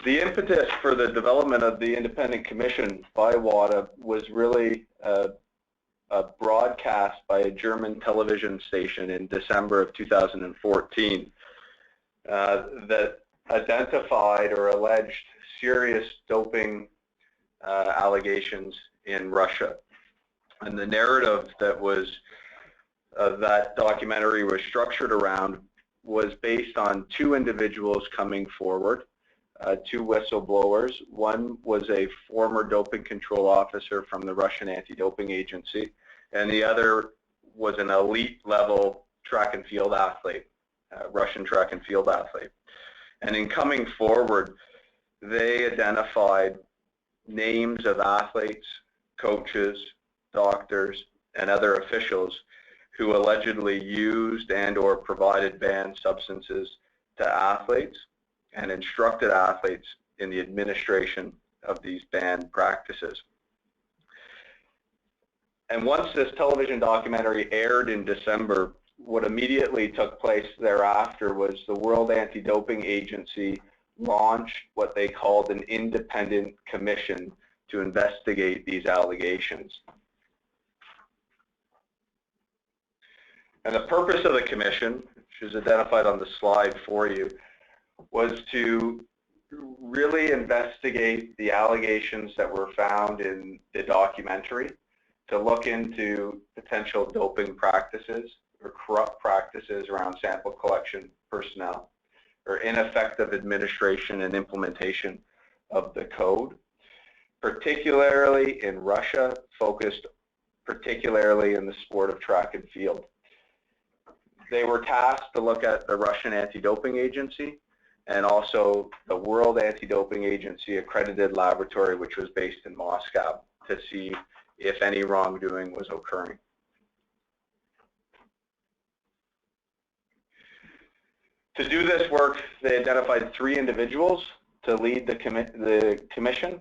The impetus for the development of the independent commission by WADA was really a broadcast by a German television station in December of 2014 that identified or alleged serious doping allegations in Russia. And the narrative that was that documentary was structured around was based on two individuals coming forward, two whistleblowers. One was a former doping control officer from the Russian anti-doping agency, and the other was an elite level track and field athlete, Russian track and field athlete. And in coming forward, they identified names of athletes, coaches, doctors, and other officials who allegedly used and or provided banned substances to athletes and instructed athletes in the administration of these banned practices. And once this television documentary aired in December, what immediately took place thereafter was the World Anti-Doping Agency launched what they called an independent commission to investigate these allegations. And the purpose of the commission, which is identified on the slide for you, was to really investigate the allegations that were found in the documentary, to look into potential doping practices or corrupt practices around sample collection personnel, or ineffective administration and implementation of the code, particularly in Russia, focused particularly in the sport of track and field. They were tasked to look at the Russian Anti-Doping Agency and also the World Anti-Doping Agency accredited laboratory, which was based in Moscow, to see if any wrongdoing was occurring. To do this work, they identified 3 individuals to lead the commission.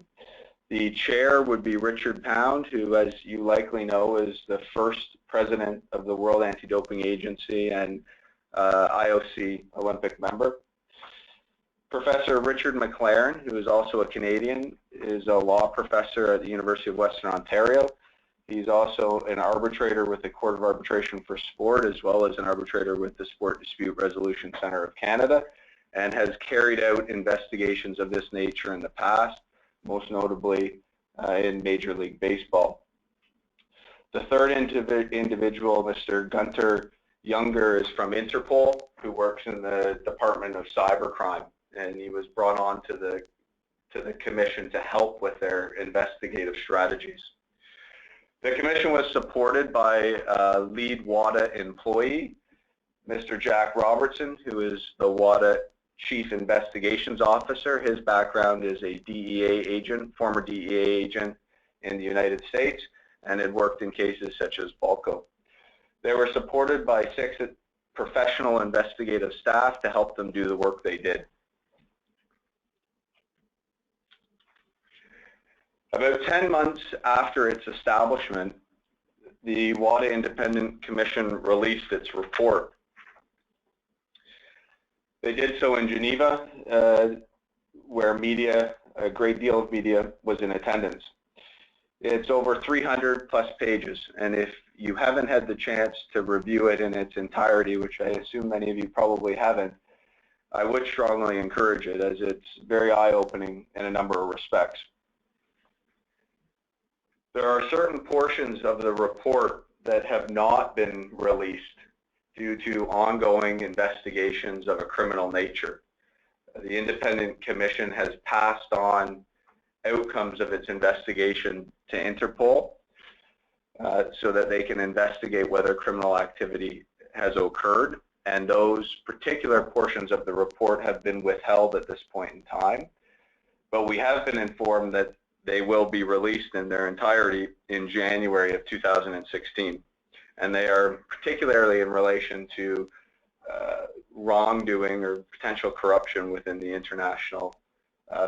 The chair would be Richard Pound, who, as you likely know, is the first president of the World Anti-Doping Agency and IOC Olympic member. Professor Richard McLaren, who is also a Canadian, is a law professor at the University of Western Ontario. He's also an arbitrator with the Court of Arbitration for Sport, as well as an arbitrator with the Sport Dispute Resolution Centre of Canada, and has carried out investigations of this nature in the past, most notably in Major League Baseball. The third individual, Mr. Gunter Younger, is from Interpol, who works in the Department of Cybercrime, and he was brought on to the commission to help with their investigative strategies. The commission was supported by a lead WADA employee, Mr. Jack Robertson, who is the WADA Chief Investigations Officer. His background is a DEA agent, former DEA agent in the United States, and had worked in cases such as Balco. They were supported by 6 professional investigative staff to help them do the work they did. About 10 months after its establishment, the WADA Independent Commission released its report. They did so in Geneva, where media, a great deal of media, was in attendance. It's over 300 plus pages, and if you haven't had the chance to review it in its entirety, which I assume many of you probably haven't, I would strongly encourage it, as it's very eye-opening in a number of respects. There are certain portions of the report that have not been released due to ongoing investigations of a criminal nature. The Independent Commission has passed on outcomes of its investigation to Interpol so that they can investigate whether criminal activity has occurred, and those particular portions of the report have been withheld at this point in time. But we have been informed that they will be released in their entirety in January of 2016. And they are particularly in relation to wrongdoing or potential corruption within the international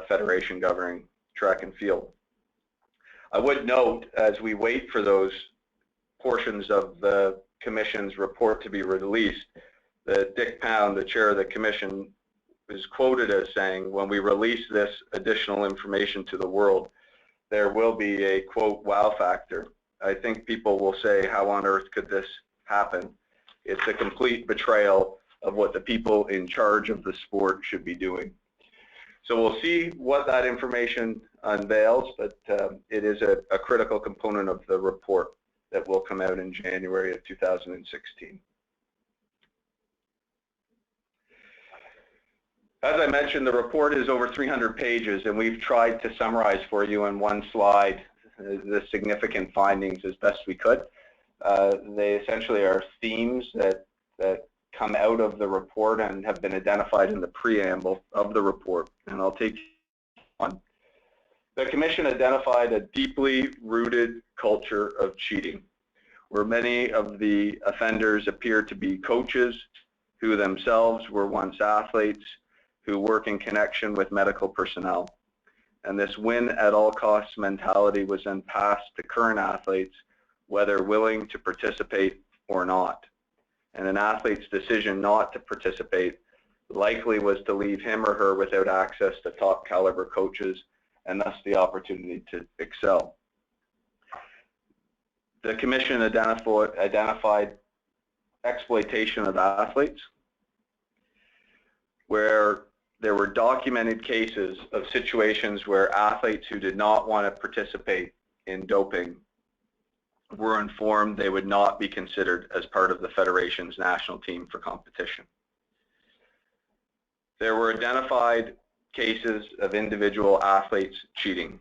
federation governing track and field. I would note, as we wait for those portions of the Commission's report to be released, that Dick Pound, the chair of the Commission, is quoted as saying, when we release this additional information to the world, there will be a, quote, wow factor. I think people will say, how on earth could this happen? It's a complete betrayal of what the people in charge of the sport should be doing. So we'll see what that information unveils, but it is a critical component of the report that will come out in January of 2016. As I mentioned, the report is over 300 pages, and we've tried to summarize for you in one slide the significant findings as best we could. They essentially are themes that come out of the report and have been identified in the preamble of the report, and I'll take one. The Commission identified a deeply rooted culture of cheating, where many of the offenders appear to be coaches who themselves were once athletes who work in connection with medical personnel. And this win-at-all-costs mentality was then passed to current athletes, whether willing to participate or not. And an athlete's decision not to participate likely was to leave him or her without access to top caliber coaches and thus the opportunity to excel. The Commission identified exploitation of athletes, where there were documented cases of situations where athletes who did not want to participate in doping were informed they would not be considered as part of the Federation's national team for competition. There were identified cases of individual athletes cheating.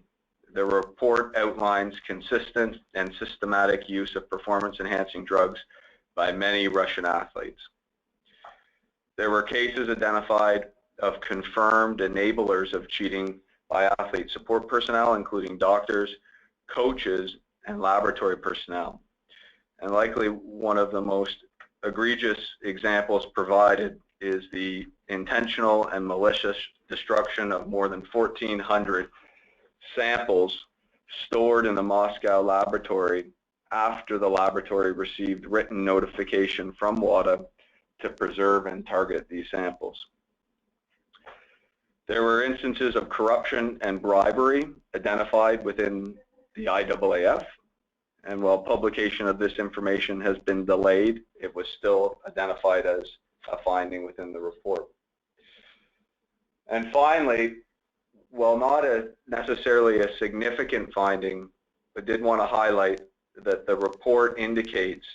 The report outlines consistent and systematic use of performance-enhancing drugs by many Russian athletes. There were cases identified of confirmed enablers of cheating by athlete support personnel, including doctors, coaches, and laboratory personnel. And likely one of the most egregious examples provided is the intentional and malicious destruction of more than 1,400 samples stored in the Moscow laboratory after the laboratory received written notification from WADA to preserve and target these samples. There were instances of corruption and bribery identified within the IAAF, and while publication of this information has been delayed, it was still identified as a finding within the report. And finally, while not necessarily a significant finding, I did want to highlight that the report indicates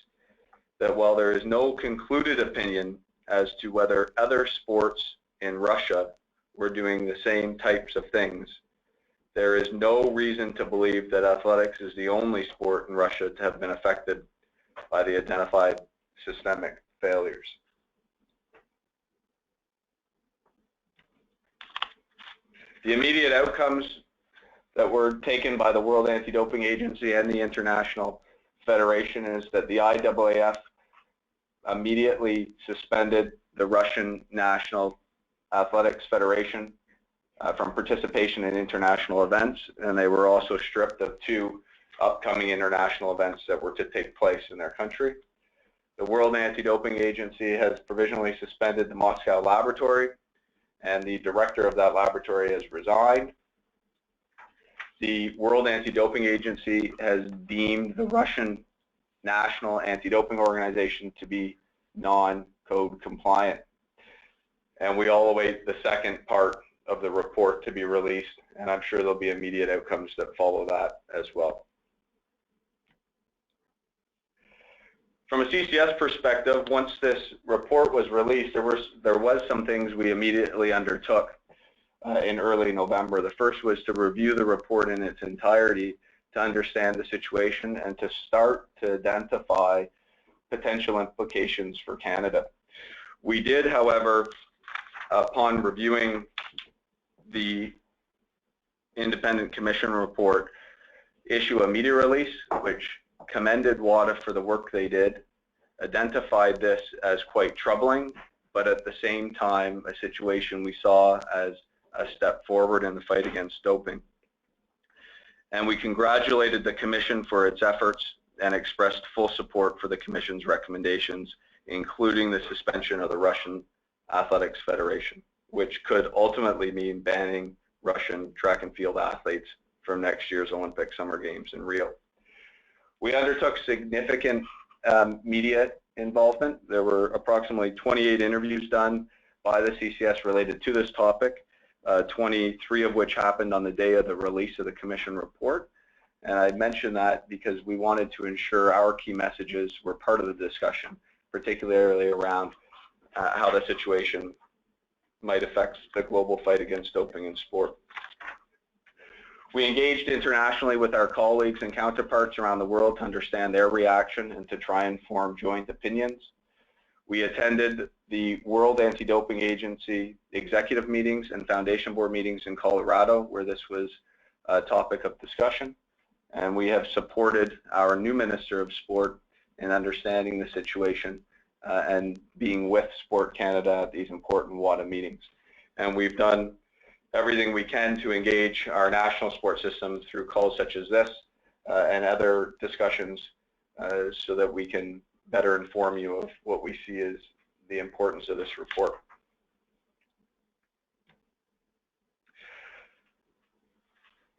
that while there is no concluded opinion as to whether other sports in Russia were doing the same types of things, there is no reason to believe that athletics is the only sport in Russia to have been affected by the identified systemic failures. The immediate outcomes that were taken by the World Anti-Doping Agency and the International Federation is that the IAAF immediately suspended the Russian National Athletics Federation from participation in international events, and they were also stripped of 2 upcoming international events that were to take place in their country. The World Anti-Doping Agency has provisionally suspended the Moscow laboratory, and the director of that laboratory has resigned. The World Anti-Doping Agency has deemed the Russian National Anti-Doping Organization to be non-code compliant. And we all await the second part of the report to be released, and I'm sure there'll be immediate outcomes that follow that as well. From a CCS perspective, once this report was released, there was some things we immediately undertook in early November. The first was to review the report in its entirety to understand the situation and to start to identify potential implications for Canada. We did, however, upon reviewing the Independent Commission Report, issue a media release which commended WADA for the work they did, identified this as quite troubling, but at the same time a situation we saw as a step forward in the fight against doping. And we congratulated the Commission for its efforts and expressed full support for the Commission's recommendations, including the suspension of the Russian Athletics Federation. which could ultimately mean banning Russian track and field athletes from next year's Olympic Summer Games in Rio. We undertook significant media involvement. There were approximately 28 interviews done by the CCS related to this topic, 23 of which happened on the day of the release of the Commission report. And I mention that because we wanted to ensure our key messages were part of the discussion, particularly around how the situation might affect the global fight against doping in sport. We engaged internationally with our colleagues and counterparts around the world to understand their reaction and to try and form joint opinions. We attended the World Anti-Doping Agency executive meetings and foundation board meetings in Colorado, where this was a topic of discussion. And we have supported our new Minister of Sport in understanding the situation and being with Sport Canada at these important WADA meetings. And we've done everything we can to engage our national sport systems through calls such as this and other discussions so that we can better inform you of what we see as the importance of this report.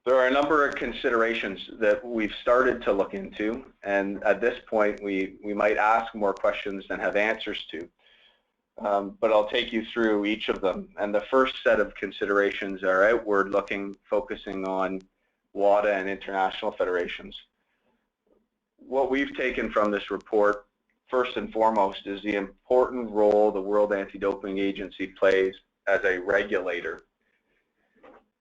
There are a number of considerations that we've started to look into, and at this point we might ask more questions than have answers to. But I'll take you through each of them. And the first set of considerations are outward looking, focusing on WADA and international federations. What we've taken from this report, first and foremost, is the important role the World Anti-Doping Agency plays as a regulator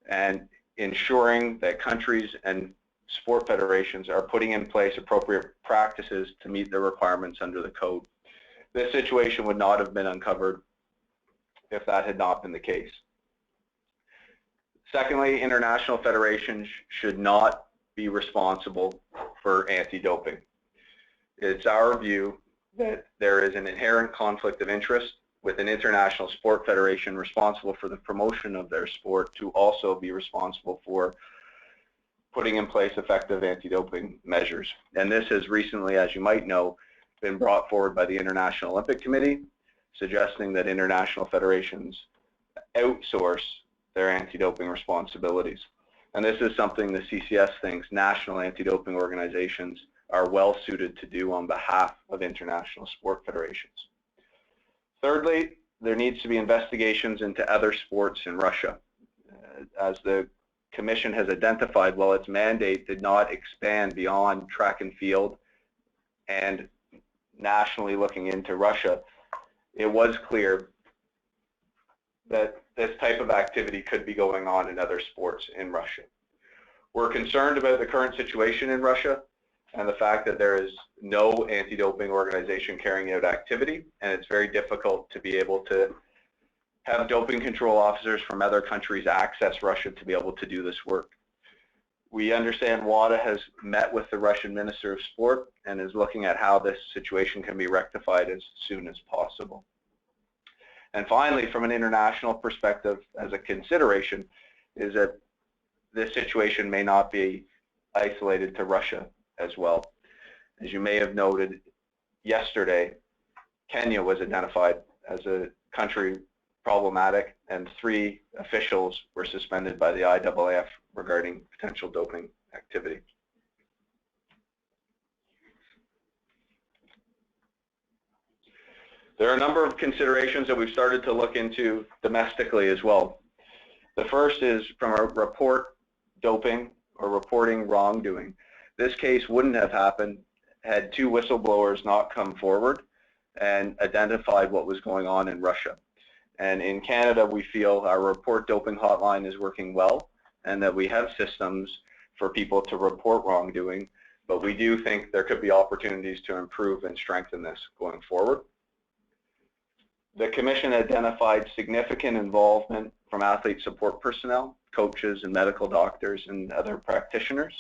and ensuring that countries and sport federations are putting in place appropriate practices to meet the requirements under the code. This situation would not have been uncovered if that had not been the case. Secondly, international federations should not be responsible for anti-doping. It's our view that there is an inherent conflict of interest with an international sport federation responsible for the promotion of their sport to also be responsible for putting in place effective anti-doping measures. And this has recently, as you might know, been brought forward by the International Olympic Committee, suggesting that international federations outsource their anti-doping responsibilities. And this is something the CCS thinks national anti-doping organizations are well suited to do on behalf of international sport federations. Thirdly, there needs to be investigations into other sports in Russia. As the Commission has identified, while its mandate did not expand beyond track and field and nationally looking into Russia, it was clear that this type of activity could be going on in other sports in Russia. We're concerned about the current situation in Russia and the fact that there is no anti-doping organization carrying out activity, and it's very difficult to be able to have doping control officers from other countries access Russia to be able to do this work. We understand WADA has met with the Russian Minister of Sport and is looking at how this situation can be rectified as soon as possible. And finally, from an international perspective, as a consideration, is that this situation may not be isolated to Russia as well. As you may have noted, yesterday, Kenya was identified as a country problematic, and 3 officials were suspended by the IAAF regarding potential doping activity. There are a number of considerations that we've started to look into domestically as well. The first is from a report doping or reporting wrongdoing. This case wouldn't have happened had 2 whistleblowers not come forward and identified what was going on in Russia. And in Canada, we feel our report doping hotline is working well and that we have systems for people to report wrongdoing, but we do think there could be opportunities to improve and strengthen this going forward. The Commission identified significant involvement from athlete support personnel, coaches and medical doctors and other practitioners.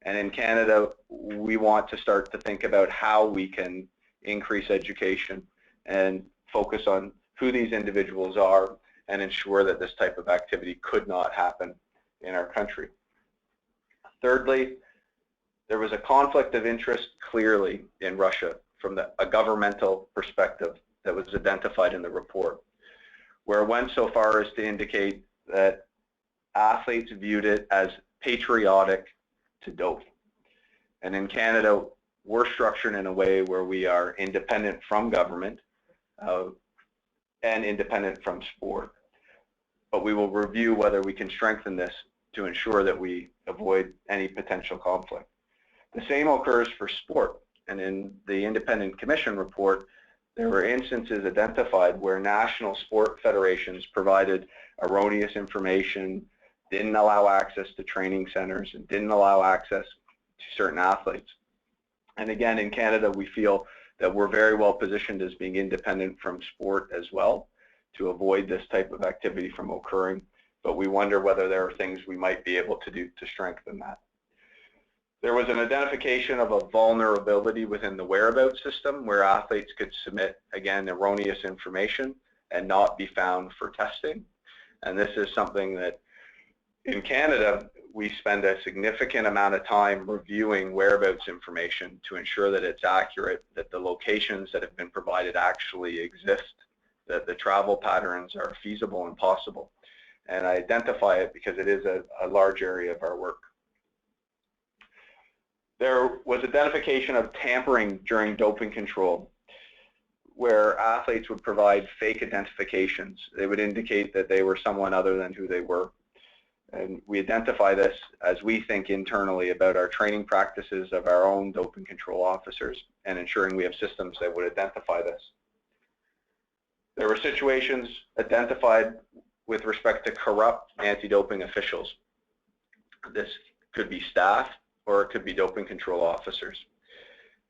And in Canada, we want to start to think about how we can increase education and focus on who these individuals are and ensure that this type of activity could not happen in our country. Thirdly, there was a conflict of interest clearly in Russia from a governmental perspective that was identified in the report. where it went so far as to indicate that athletes viewed it as patriotic to dope. And in Canada, we're structured in a way where we are independent from government and independent from sport. But we will review whether we can strengthen this to ensure that we avoid any potential conflict. The same occurs for sport. And in the Independent Commission Report, there were instances identified where national sport federations provided erroneous information, didn't allow access to training centers, and didn't allow access to certain athletes. And again, in Canada, we feel that we're very well positioned as being independent from sport as well to avoid this type of activity from occurring. But we wonder whether there are things we might be able to do to strengthen that. There was an identification of a vulnerability within the whereabouts system where athletes could submit, again, erroneous information and not be found for testing. And this is something that in Canada, we spend a significant amount of time reviewing whereabouts information to ensure that it's accurate, that the locations that have been provided actually exist, that the travel patterns are feasible and possible. And I identify it because it is a large area of our work. There was identification of tampering during doping control, where athletes would provide fake identifications. They would indicate that they were someone other than who they were. And we identify this as we think internally about our training practices of our own doping control officers and ensuring we have systems that would identify this. There were situations identified with respect to corrupt anti-doping officials. This could be staff, or it could be doping control officers.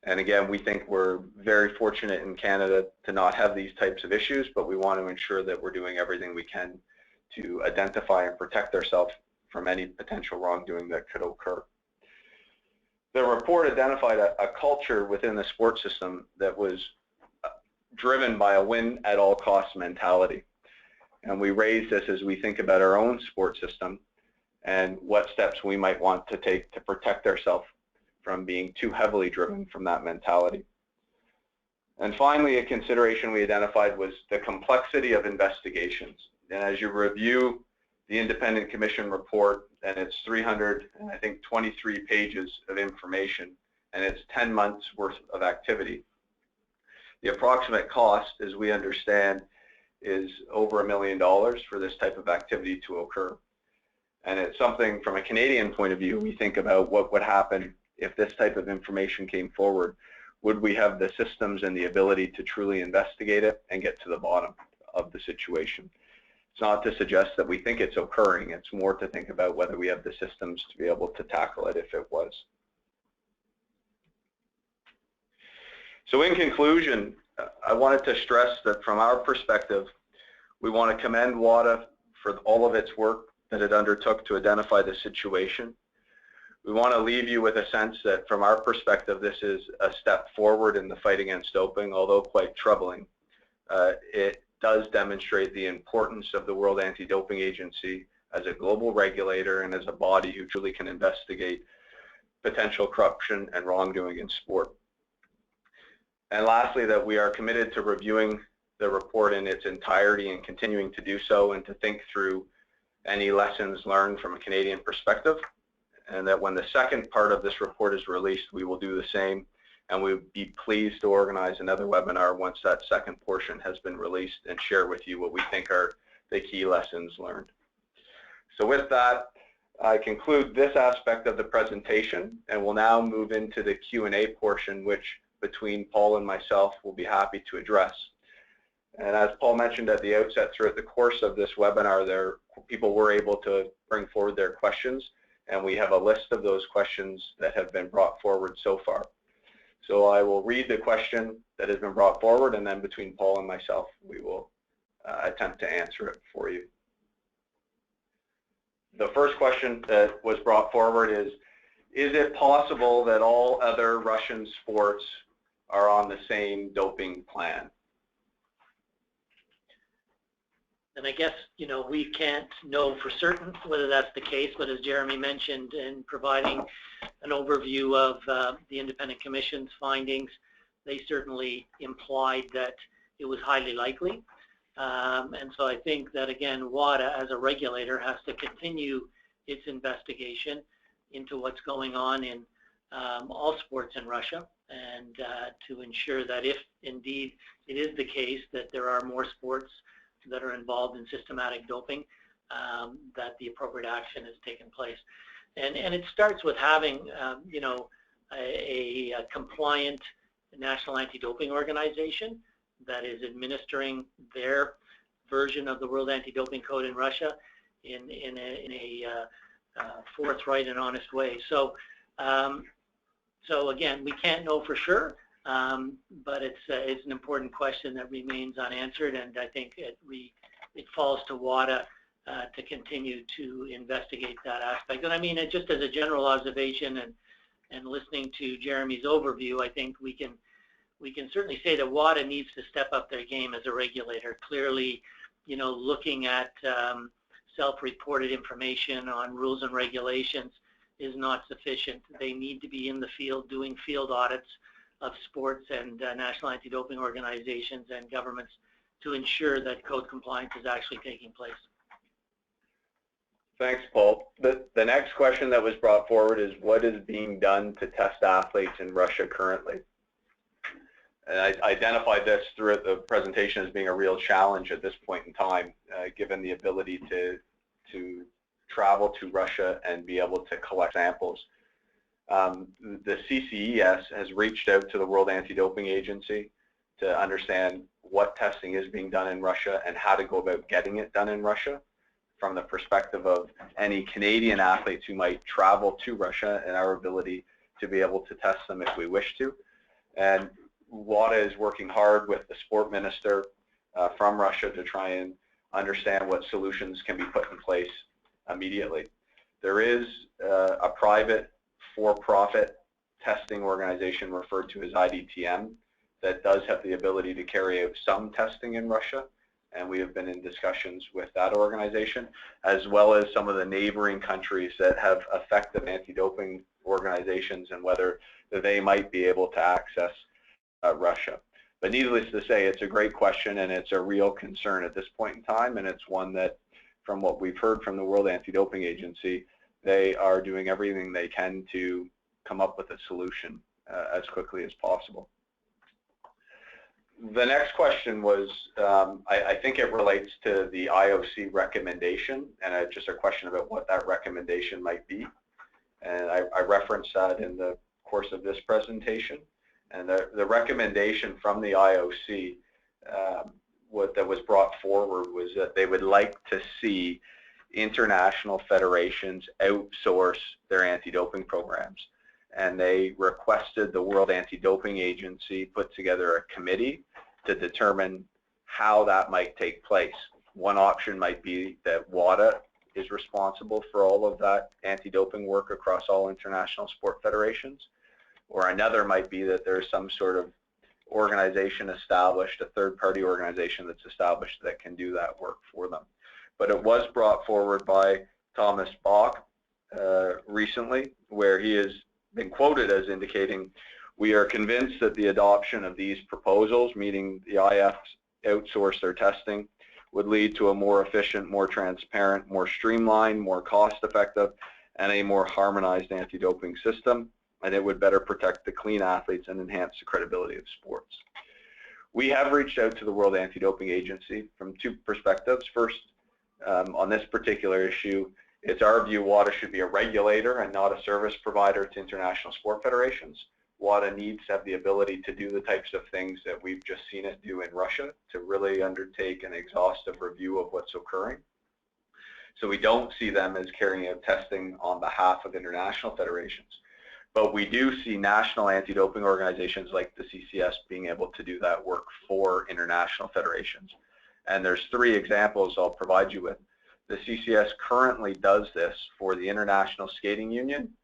And again, we think we're very fortunate in Canada to not have these types of issues, but we want to ensure that we're doing everything we can to identify and protect ourselves from any potential wrongdoing that could occur. The report identified a culture within the sports system that was driven by a win at all costs mentality. And we raised this as we think about our own sports system and what steps we might want to take to protect ourselves from being too heavily driven from that mentality. And finally, a consideration we identified was the complexity of investigations. And as you review the Independent Commission Report, and it's 323 pages of information, and it's 10 months worth of activity, the approximate cost, as we understand, is over $1 million for this type of activity to occur. And it's something from a Canadian point of view, we think about what would happen if this type of information came forward. Would we have the systems and the ability to truly investigate it and get to the bottom of the situation? It's not to suggest that we think it's occurring. It's more to think about whether we have the systems to be able to tackle it if it was. So in conclusion, I wanted to stress that from our perspective, we want to commend WADA for all of its work that it undertook to identify the situation. We want to leave you with a sense that from our perspective, this is a step forward in the fight against doping, although quite troubling. It does demonstrate the importance of the World Anti-Doping Agency as a global regulator and as a body who truly can investigate potential corruption and wrongdoing in sport. And lastly, that we are committed to reviewing the report in its entirety and continuing to do so and to think through any lessons learned from a Canadian perspective, and that when the second part of this report is released, we will do the same, and we would be pleased to organize another webinar once that second portion has been released and share with you what we think are the key lessons learned. So with that, I conclude this aspect of the presentation, and we'll now move into the Q&A portion, which between Paul and myself will be happy to address. And as Paul mentioned at the outset, throughout the course of this webinar, people were able to bring forward their questions, and we have a list of those questions that have been brought forward so far. So I will read the question that has been brought forward, and then between Paul and myself, we will attempt to answer it for you. The first question that was brought forward is it possible that all other Russian sports are on the same doping plan? And I guess, we can't know for certain whether that's the case, but as Jeremy mentioned in providing an overview of the Independent Commission's findings, they certainly implied that it was highly likely. And so I think that, again, WADA as a regulator has to continue its investigation into what's going on in all sports in Russia, and to ensure that if indeed it is the case that there are more sports that are involved in systematic doping, that the appropriate action is taken place. And it starts with having, you know, a compliant national anti-doping organization that is administering their version of the World Anti-Doping Code in Russia in a forthright and honest way. So, so again, we can't know for sure, but it's an important question that remains unanswered, and I think it falls to WADA to continue to investigate that aspect. And I mean, just as a general observation, and listening to Jeremy's overview, I think we can certainly say that WADA needs to step up their game as a regulator. Clearly, you know, looking at self-reported information on rules and regulations is not sufficient. They need to be in the field doing field audits of sports and national anti-doping organizations and governments to ensure that code compliance is actually taking place. Thanks, Paul. The next question that was brought forward is, what is being done to test athletes in Russia currently? And I identified this throughout the presentation as being a real challenge at this point in time, given the ability to travel to Russia and be able to collect samples. The CCES has reached out to the World Anti-Doping Agency to understand what testing is being done in Russia and how to go about getting it done in Russia, from the perspective of any Canadian athletes who might travel to Russia and our ability to be able to test them if we wish to. And WADA is working hard with the sport minister from Russia to try and understand what solutions can be put in place immediately. There is a private for-profit testing organization referred to as IDTM that does have the ability to carry out some testing in Russia, and we have been in discussions with that organization, as well as some of the neighboring countries that have effective anti-doping organizations and whether they might be able to access Russia. But needless to say, it's a great question and it's a real concern at this point in time, and it's one that, from what we've heard from the World Anti-Doping Agency, they are doing everything they can to come up with a solution as quickly as possible. The next question was, I think it relates to the IOC recommendation, and just a question about what that recommendation might be. And I referenced that in the course of this presentation. And the recommendation from the IOC, that was brought forward, was that they would like to see international federations outsource their anti-doping programs. And they requested the World Anti-Doping Agency put together a committee to determine how that might take place. One option might be that WADA is responsible for all of that anti-doping work across all international sport federations, or another might be that there's some sort of organization established, a third-party organization that's established that can do that work for them. But it was brought forward by Thomas Bach recently, where he has been quoted as indicating, "We are convinced that the adoption of these proposals, meaning the IFs outsource their testing, would lead to a more efficient, more transparent, more streamlined, more cost-effective, and a more harmonized anti-doping system, and it would better protect the clean athletes and enhance the credibility of sports." We have reached out to the World Anti-Doping Agency from two perspectives. First, on this particular issue, it's our view WADA should be a regulator and not a service provider to international sport federations. WADA needs to have the ability to do the types of things that we've just seen it do in Russia, to really undertake an exhaustive review of what's occurring. So we don't see them as carrying out testing on behalf of international federations. But we do see national anti-doping organizations like the CCES being able to do that work for international federations. And there's three examples I'll provide you with. The CCES currently does this for the International Skating Union,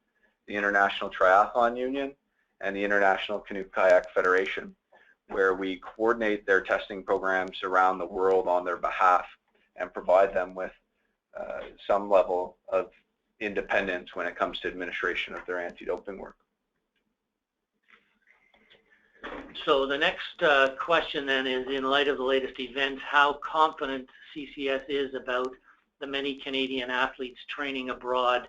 the International Triathlon Union, and the International Canoe Kayak Federation, where we coordinate their testing programs around the world on their behalf and provide them with some level of independence when it comes to administration of their anti-doping work. So the next question then is, in light of the latest events, how confident CCES is about the many Canadian athletes training abroad,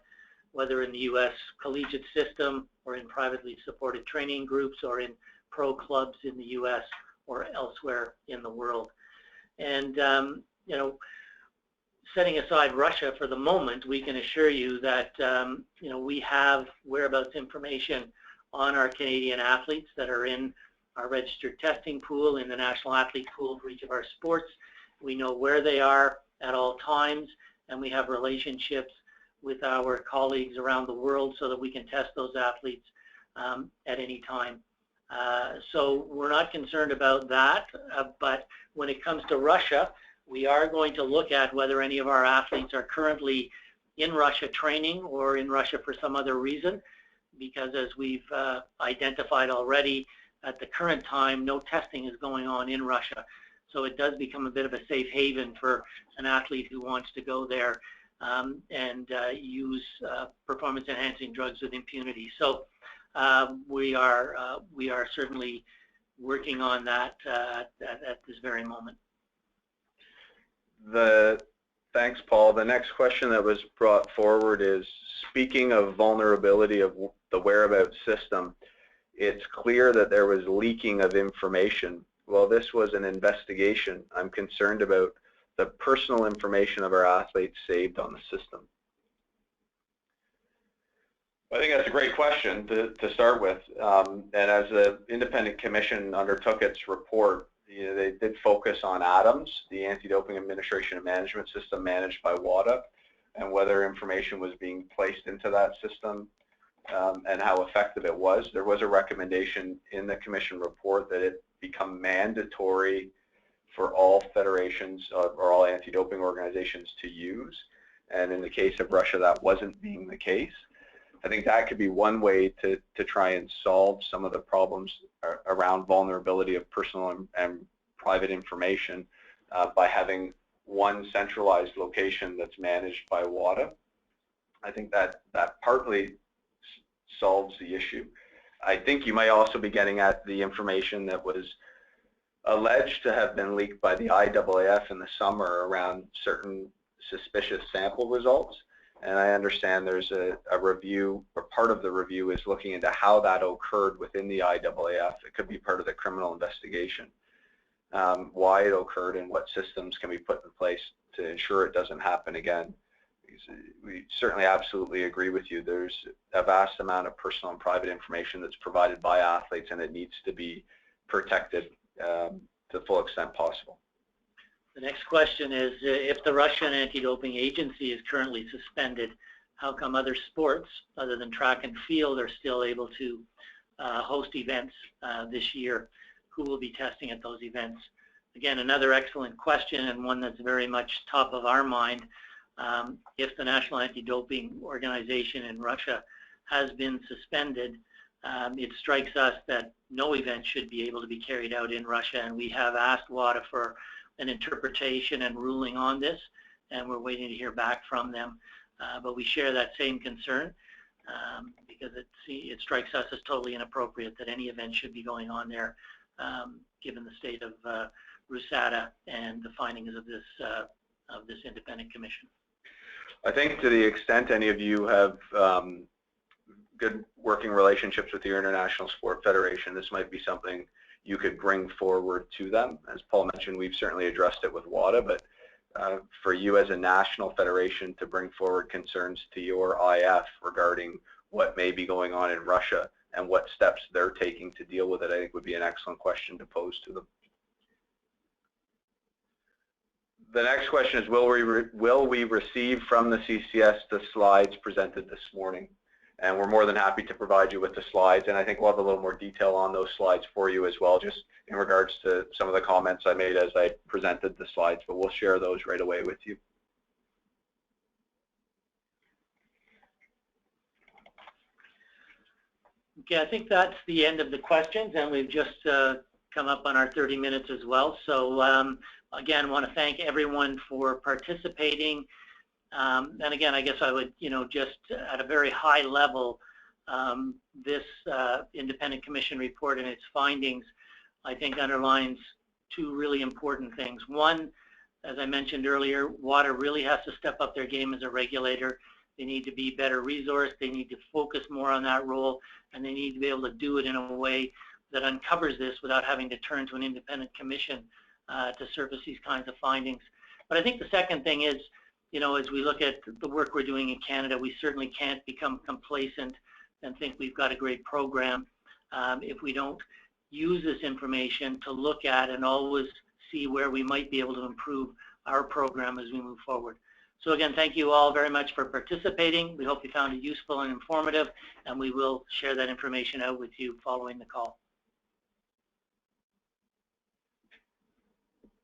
whether in the U.S. collegiate system or in privately supported training groups or in pro clubs in the U.S. or elsewhere in the world. And, you know, setting aside Russia for the moment, we can assure you that, you know, we have whereabouts information on our Canadian athletes that are in our registered testing pool, in the national athlete pool for each of our sports. We know where they are at all times, and we have relationships with our colleagues around the world so that we can test those athletes at any time. So we're not concerned about that, but when it comes to Russia, we are going to look at whether any of our athletes are currently in Russia training or in Russia for some other reason, because as we've identified already, at the current time, no testing is going on in Russia. So it does become a bit of a safe haven for an athlete who wants to go there and use performance-enhancing drugs with impunity. So we are certainly working on that at this very moment. Thanks, Paul. The next question that was brought forward is, speaking of vulnerability of the whereabouts system, it's clear that there was leaking of information. Well, this was an investigation. I'm concerned about the personal information of our athletes saved on the system. I think that's a great question to start with. And as the independent commission undertook its report, you know, they did focus on ADAMS, the Anti-Doping Administration and Management System managed by WADA, and whether information was being placed into that system and how effective it was. There was a recommendation in the commission report that it become mandatory for all federations or all anti-doping organizations to use. And in the case of Russia, that wasn't being the case. I think that could be one way to try and solve some of the problems around vulnerability of personal and private information by having one centralized location that's managed by WADA. I think that partly solves the issue. I think you might also be getting at the information that was alleged to have been leaked by the IAAF in the summer around certain suspicious sample results. And I understand there's a review, or part of the review is looking into how that occurred within the IAAF. It could be part of the criminal investigation, why it occurred and what systems can be put in place to ensure it doesn't happen again. We certainly absolutely agree with you. There's a vast amount of personal and private information that's provided by athletes, and it needs to be protected to the full extent possible. The next question is, if the Russian anti-doping agency is currently suspended, how come other sports other than track and field are still able to host events this year? Who will be testing at those events? Again, another excellent question, and one that's very much top of our mind. If the National Anti-Doping Organization in Russia has been suspended, it strikes us that no event should be able to be carried out in Russia, and we have asked WADA for an interpretation and ruling on this, and we're waiting to hear back from them. But we share that same concern because it strikes us as totally inappropriate that any event should be going on there, given the state of RUSADA and the findings of this independent commission. I think to the extent any of you have good working relationships with the International Sport Federation, this might be something you could bring forward to them. As Paul mentioned, we've certainly addressed it with WADA, but for you as a national federation to bring forward concerns to your IF regarding what may be going on in Russia and what steps they're taking to deal with it, I think would be an excellent question to pose to them. The next question is, will we receive from the CCS the slides presented this morning? And we're more than happy to provide you with the slides, and I think we'll have a little more detail on those slides for you as well, just in regards to some of the comments I made as I presented the slides, but we'll share those right away with you. Okay, I think that's the end of the questions, and we've just come up on our 30 minutes as well. So again, I want to thank everyone for participating. And again, I guess I would, just at a very high level, this independent commission report and its findings I think underlines two really important things. One, as I mentioned earlier, WADA really has to step up their game as a regulator. They need to be better resourced, they need to focus more on that role, and they need to be able to do it in a way that uncovers this without having to turn to an independent commission to surface these kinds of findings. But I think the second thing is, you know, as we look at the work we're doing in Canada, we certainly can't become complacent and think we've got a great program if we don't use this information to look at and always see where we might be able to improve our program as we move forward. So again, thank you all very much for participating. We hope you found it useful and informative, and we will share that information out with you following the call.